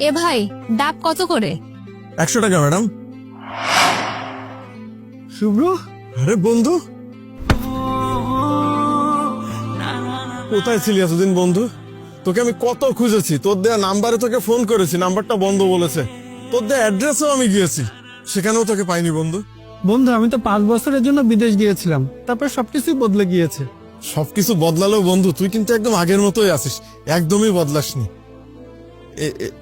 এ ভাই, ডাব কত করে? 100 টাকা ম্যাডাম। শুভ্র, আরে বন্ধু, কোথায় ছিলি এতদিন বন্ধু? তোকে আমি কত খুঁজেছি, তোর দেয়া নাম্বারে তোকে ফোন করেছি, নাম্বারটা বন্ধ বলেছে। তোর দেয়া অ্যাড্রেসও আমি গিয়েছি, সেখানেও তোকে পাইনি বন্ধু। বন্ধু আমি তো 5 বছরের জন্য বিদেশ গিয়েছিলাম, তারপর সবকিছুই বদলে গিয়েছে। সবকিছু বদলালেও বন্ধু তুই কিন্তু একদম আগের মতোই আছিস, একদমই বদলাসনি।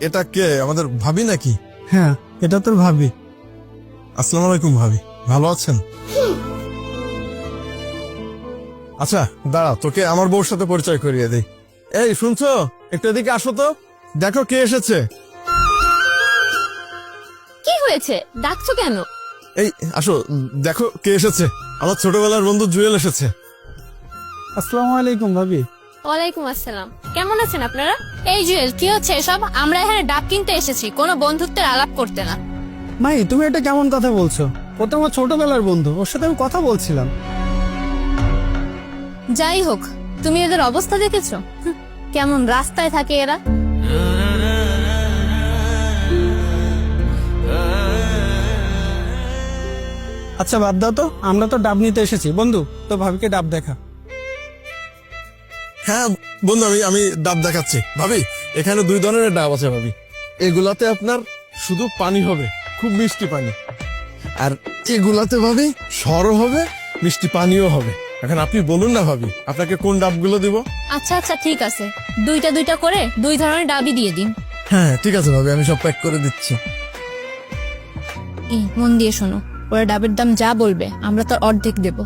এটা কে, আমাদের ভাবি নাকি? হ্যাঁ, এটা তোর ভাবি। আসসালামু আলাইকুম ভাবি, ভালো আছেন? আচ্ছা দাঁড়া, তোকে আমার বউর সাথে পরিচয় করিয়ে দেই। এই শুনছো, একটু এদিকে আসো তো, দেখো কে এসেছে। কি হয়েছে, ডাকছো কেন? এই আসো, দেখো কে এসেছে। আমার ছোটবেলার বন্ধু জুয়েল এসেছে। আসসালামু আলাইকুম ভাবি। ওয়ালাইকুম আসসালাম। কেমন আছেন আপনারা? এই জুয়েল, কি হচ্ছে এসব? আমরা এখানে ডাব কিনতে এসেছি, কোনো বন্ধুত্বের আলাপ করতে না। মাই, তুমি এটা কেমন কথা বলছো? ও তো আমার ছোটবেলার বন্ধু, ওর সাথে আমি কথা বলছিলাম। যাই হোক, তুমি এদের অবস্থা দেখেছো? কেমন রাস্তায় থাকে এরা। আচ্ছা বাদ দাও তো, আমরা তো ডাব নিতে এসেছি। বন্ধু, তো ভাবিকে ডাব দেখা। হ্যাঁ বন্ধু, আমি ডাব দেখাচ্ছি। ভাবি, এখানে 2 ধরনের ডাব আছে ভাবি। এগুলাতে আপনার শুধু পানি হবে, খুব মিষ্টি পানি। আর এগুলাতে ভাবি সরও হবে, মিষ্টি পানিও হবে। এখন আপনি বলুন না ভাবি, আপনাকে কোন ডাবগুলো দিব? আচ্ছা আচ্ছা, ঠিক আছে, দুইটা করে 2 ধরনের ডাবই দিয়ে দিন। হ্যাঁ ঠিক আছে ভাবি, আমি সব প্যাক করে দিচ্ছি। মন দিয়ে শোনো, ওরা ডাবের দাম যা বলবে আমরা তার অর্ধেক দেব।